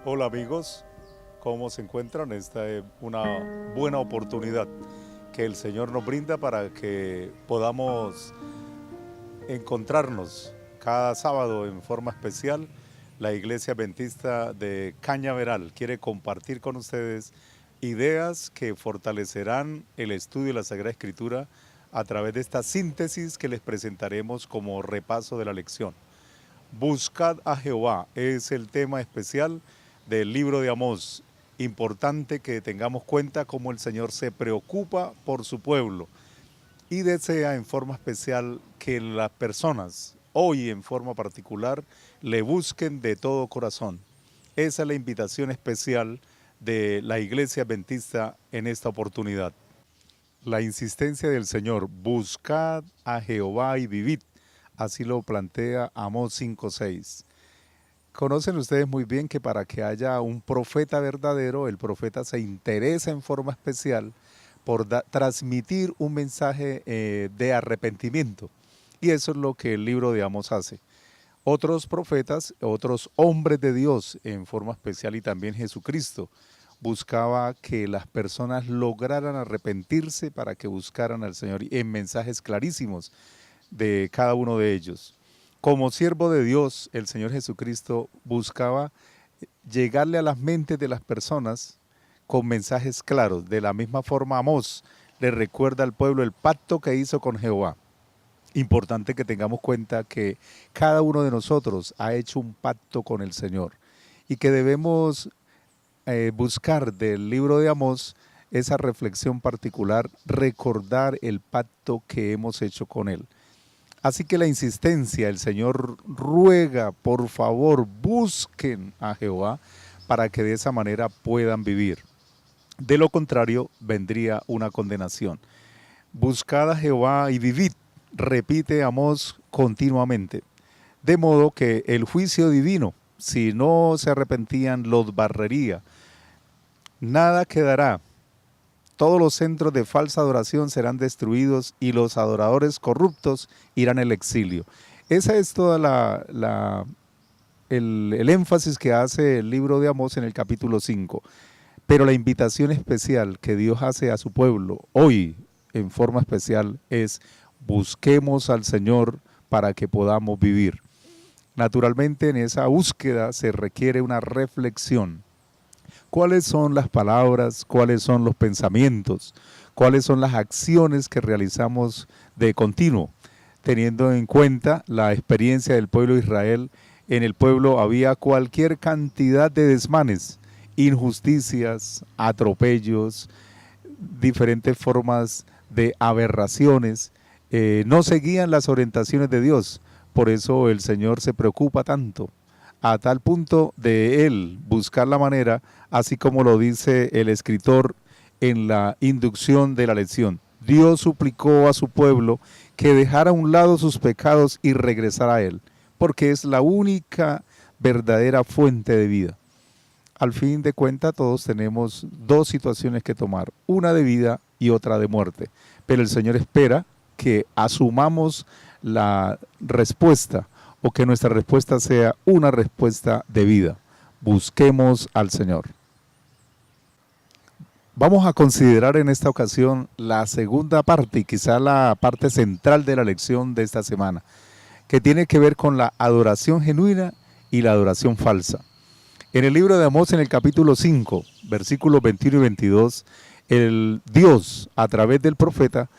Hola amigos, ¿cómo se encuentran? Esta es una buena oportunidad que el Señor nos brinda para que podamos encontrarnos cada sábado en forma especial. La Iglesia Adventista de Cañaveral quiere compartir con ustedes ideas que fortalecerán el estudio de la Sagrada Escritura a través de esta síntesis que les presentaremos como repaso de la lección. Buscad a Jehová es el tema especial del libro de Amós. Importante que tengamos cuenta cómo el Señor se preocupa por su pueblo y desea en forma especial que las personas, hoy en forma particular, le busquen de todo corazón. Esa es la invitación especial de la Iglesia Adventista en esta oportunidad. La insistencia del Señor, buscad a Jehová y vivid, así lo plantea Amós 5:6. Conocen ustedes muy bien que para que haya un profeta verdadero, el profeta se interesa en forma especial por transmitir un mensaje de arrepentimiento. Y eso es lo que el libro de Amós hace. Otros profetas, otros hombres de Dios en forma especial y también Jesucristo, buscaba que las personas lograran arrepentirse para que buscaran al Señor en mensajes clarísimos de cada uno de ellos. Como siervo de Dios, el Señor Jesucristo buscaba llegarle a las mentes de las personas con mensajes claros. De la misma forma, Amós le recuerda al pueblo el pacto que hizo con Jehová. Importante que tengamos cuenta que cada uno de nosotros ha hecho un pacto con el Señor y que debemos buscar del libro de Amós esa reflexión particular, recordar el pacto que hemos hecho con Él. Así que la insistencia, el Señor ruega, por favor, busquen a Jehová para que de esa manera puedan vivir. De lo contrario, vendría una condenación. Buscad a Jehová y vivid, repite Amós continuamente. De modo que el juicio divino, si no se arrepentían, los barrería. Nada quedará. Todos los centros de falsa adoración serán destruidos y los adoradores corruptos irán al exilio. Esa es toda el énfasis que hace el libro de Amós en el capítulo 5. Pero la invitación especial que Dios hace a su pueblo hoy en forma especial es busquemos al Señor para que podamos vivir. Naturalmente en esa búsqueda se requiere una reflexión. ¿Cuáles son las palabras? ¿Cuáles son los pensamientos? ¿Cuáles son las acciones que realizamos de continuo? Teniendo en cuenta la experiencia del pueblo de Israel, en el pueblo había cualquier cantidad de desmanes, injusticias, atropellos, diferentes formas de aberraciones. No seguían las orientaciones de Dios. Por eso el Señor se preocupa tanto, a tal punto de él buscar la manera, así como lo dice el escritor en la inducción de la lección. Dios suplicó a su pueblo que dejara a un lado sus pecados y regresara a él, porque es la única verdadera fuente de vida. Al fin de cuentas, todos tenemos dos situaciones que tomar, una de vida y otra de muerte, pero el Señor espera que asumamos la respuesta o que nuestra respuesta sea una respuesta de vida. Busquemos al Señor. Vamos a considerar en esta ocasión la segunda parte y quizá la parte central de la lección de esta semana, que tiene que ver con la adoración genuina y la adoración falsa. En el libro de Amós, en el capítulo 5, versículos 21 y 22, el Dios, a través del profeta,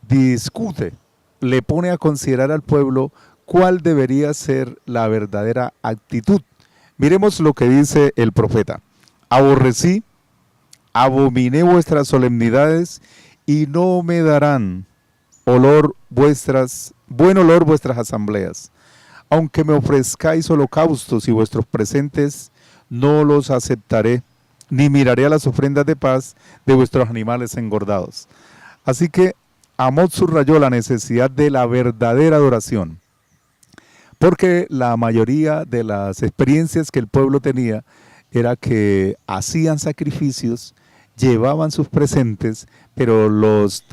discute, le pone a considerar al pueblo cuál debería ser la verdadera actitud. Miremos lo que dice el profeta. Aborrecí, abominé vuestras solemnidades y no me darán buen olor vuestras asambleas. Aunque me ofrezcáis holocaustos y vuestros presentes, no los aceptaré, ni miraré a las ofrendas de paz de vuestros animales engordados. Así que Amós subrayó la necesidad de la verdadera adoración, porque la mayoría de las experiencias que el pueblo tenía era que hacían sacrificios, llevaban sus presentes, pero los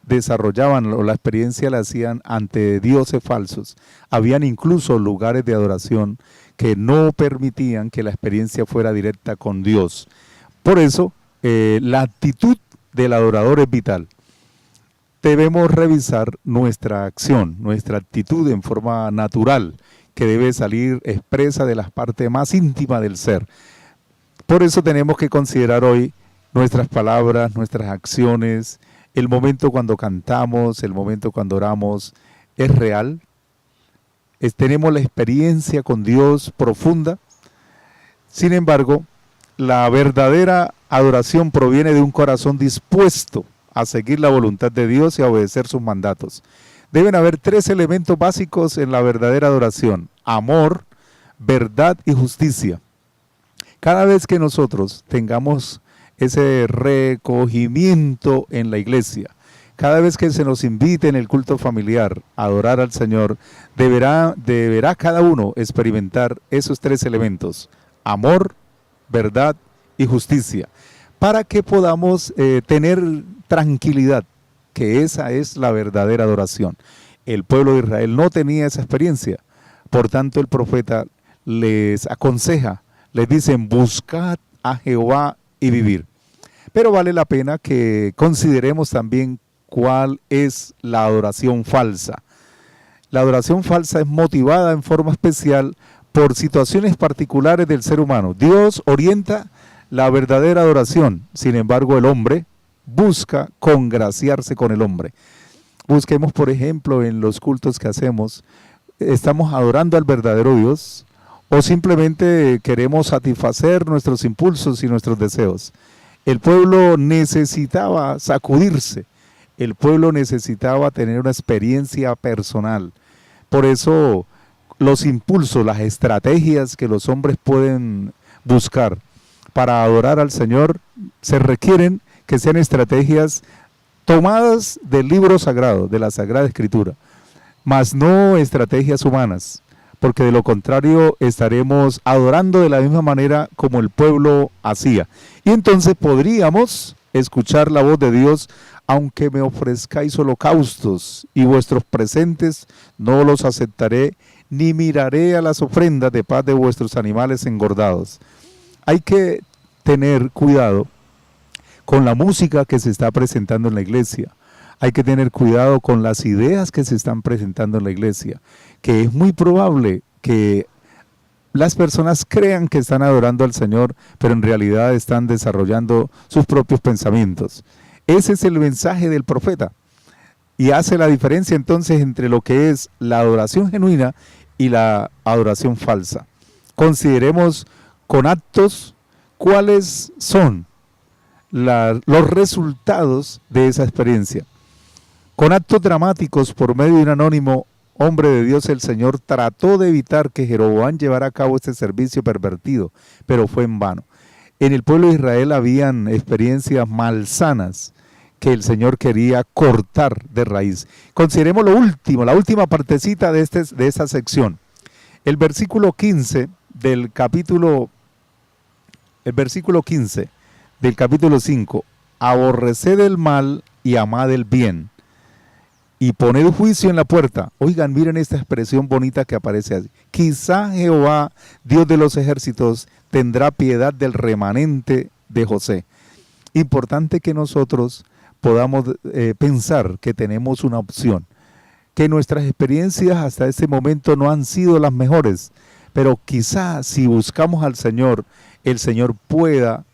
desarrollaban o la experiencia la hacían ante dioses falsos. Habían incluso lugares de adoración que no permitían que la experiencia fuera directa con Dios. Por eso, la actitud del adorador es vital. Debemos revisar nuestra acción, nuestra actitud en forma natural, que debe salir expresa de las partes más íntimas del ser. Por eso tenemos que considerar hoy nuestras palabras, nuestras acciones, el momento cuando cantamos, el momento cuando oramos, ¿es real? ¿Tenemos la experiencia con Dios profunda? Sin embargo, la verdadera adoración proviene de un corazón dispuesto a seguir la voluntad de Dios y a obedecer sus mandatos. Deben haber 3 elementos básicos en la verdadera adoración: amor, verdad y justicia. Cada vez que nosotros tengamos ese recogimiento en la iglesia, cada vez que se nos invite en el culto familiar a adorar al Señor, deberá cada uno experimentar esos 3 elementos: amor, verdad y justicia, para que podamos tener tranquilidad, que esa es la verdadera adoración. El pueblo de Israel no tenía esa experiencia, por tanto el profeta les aconseja, les dicen: buscad a Jehová y vivir. Pero vale la pena que consideremos también cuál es la adoración falsa. La adoración falsa es motivada en forma especial por situaciones particulares del ser humano. Dios orienta la verdadera adoración, sin embargo el hombre busca congraciarse con el hombre. Busquemos, por ejemplo, en los cultos que hacemos, ¿estamos adorando al verdadero Dios o simplemente queremos satisfacer nuestros impulsos y nuestros deseos? El pueblo necesitaba sacudirse, el pueblo necesitaba tener una experiencia personal. Por eso los impulsos, las estrategias que los hombres pueden buscar para adorar al Señor, se requieren que sean estrategias tomadas del libro sagrado, de la Sagrada Escritura, mas no estrategias humanas, porque de lo contrario estaremos adorando de la misma manera como el pueblo hacía. Y entonces podríamos escuchar la voz de Dios: aunque me ofrezcáis holocaustos y vuestros presentes, no los aceptaré, ni miraré a las ofrendas de paz de vuestros animales engordados. Hay que tener cuidado con la música que se está presentando en la iglesia. Hay que tener cuidado con las ideas que se están presentando en la iglesia, que es muy probable que las personas crean que están adorando al Señor, pero en realidad están desarrollando sus propios pensamientos. Ese es el mensaje del profeta, y hace la diferencia entonces entre lo que es la adoración genuina y la adoración falsa. Consideremos con actos cuáles son los resultados de esa experiencia. Con actos dramáticos, por medio de un anónimo hombre de Dios, el Señor trató de evitar que Jeroboam llevara a cabo este servicio pervertido, pero fue en vano. En el pueblo de Israel habían experiencias malsanas que el Señor quería cortar de raíz. Consideremos lo último, la última partecita de esta sección. El versículo 15 del capítulo 5: aborreced el mal y amad el bien, y poned juicio en la puerta. Oigan, miren esta expresión bonita que aparece así: quizá Jehová, Dios de los ejércitos, tendrá piedad del remanente de José. Importante que nosotros podamos pensar que tenemos una opción, que nuestras experiencias hasta este momento no han sido las mejores, pero quizá si buscamos al Señor, el Señor pueda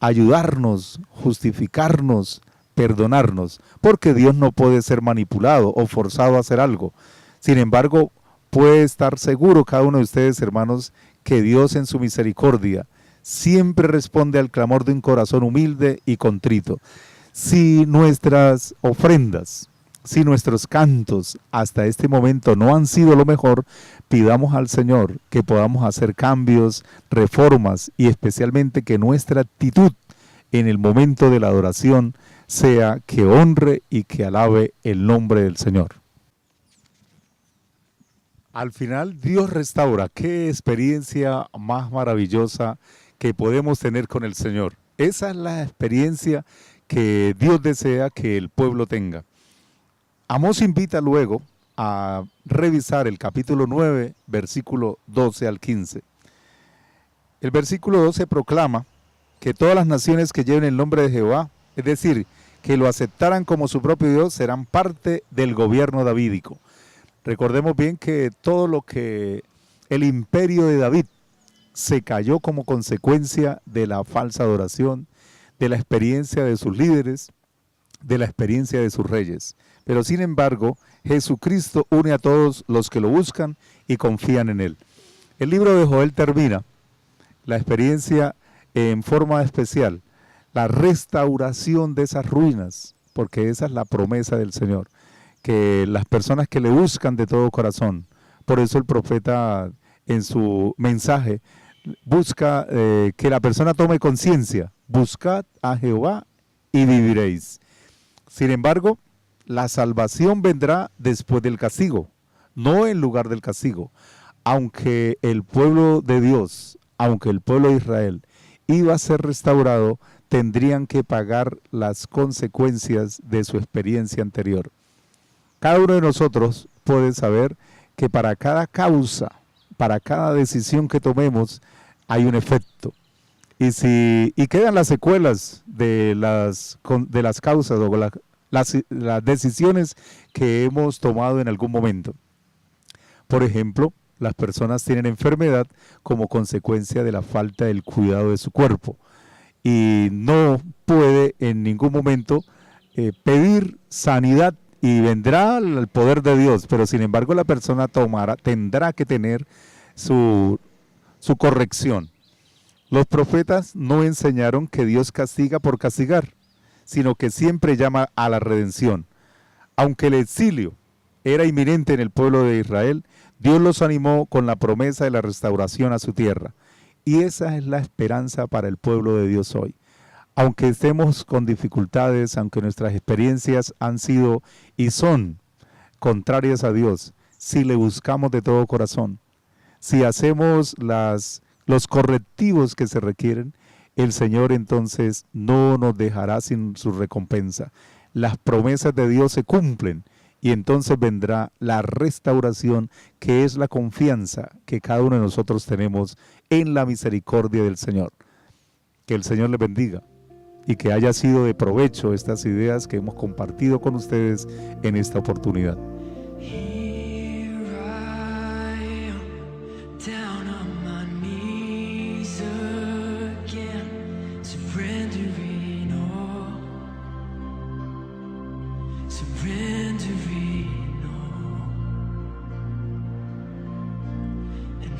ayudarnos, justificarnos, perdonarnos, porque Dios no puede ser manipulado o forzado a hacer algo. Sin embargo, puede estar seguro cada uno de ustedes, hermanos, que Dios en su misericordia siempre responde al clamor de un corazón humilde y contrito. Si nuestras ofrendas, si nuestros cantos hasta este momento no han sido lo mejor, pidamos al Señor que podamos hacer cambios, reformas, y especialmente que nuestra actitud en el momento de la adoración sea que honre y que alabe el nombre del Señor. Al final Dios restaura. Qué experiencia más maravillosa que podemos tener con el Señor. Esa es la experiencia que Dios desea que el pueblo tenga. Amós invita luego a revisar el capítulo 9, versículo 12 al 15. El versículo 12 proclama que todas las naciones que lleven el nombre de Jehová, es decir, que lo aceptaran como su propio Dios, serán parte del gobierno davídico. Recordemos bien que todo lo que el imperio de David se cayó como consecuencia de la falsa adoración, de la experiencia de sus líderes, de la experiencia de sus reyes. Pero sin embargo, Jesucristo une a todos los que lo buscan y confían en Él. El libro de Joel termina la experiencia en forma especial, la restauración de esas ruinas, porque esa es la promesa del Señor, que las personas que le buscan de todo corazón, por eso el profeta en su mensaje busca que la persona tome conciencia, buscad a Jehová y viviréis. Sin embargo, la salvación vendrá después del castigo, no en lugar del castigo. Aunque el pueblo de Dios, aunque el pueblo de Israel iba a ser restaurado, tendrían que pagar las consecuencias de su experiencia anterior. Cada uno de nosotros puede saber que para cada causa, para cada decisión que tomemos, hay un efecto. Y quedan las secuelas de las causas o las decisiones que hemos tomado en algún momento. Por ejemplo, las personas tienen enfermedad como consecuencia de la falta del cuidado de su cuerpo y no puede en ningún momento pedir sanidad y vendrá el poder de Dios, pero sin embargo la persona tendrá que tener su corrección. Los profetas no enseñaron que Dios castiga por castigar, sino que siempre llama a la redención. Aunque el exilio era inminente en el pueblo de Israel, Dios los animó con la promesa de la restauración a su tierra. Y esa es la esperanza para el pueblo de Dios hoy. Aunque estemos con dificultades, aunque nuestras experiencias han sido y son contrarias a Dios, si le buscamos de todo corazón, si hacemos los correctivos que se requieren, el Señor entonces no nos dejará sin su recompensa. Las promesas de Dios se cumplen y entonces vendrá la restauración, que es la confianza que cada uno de nosotros tenemos en la misericordia del Señor. Que el Señor les bendiga y que haya sido de provecho estas ideas que hemos compartido con ustedes en esta oportunidad. Surrendering all and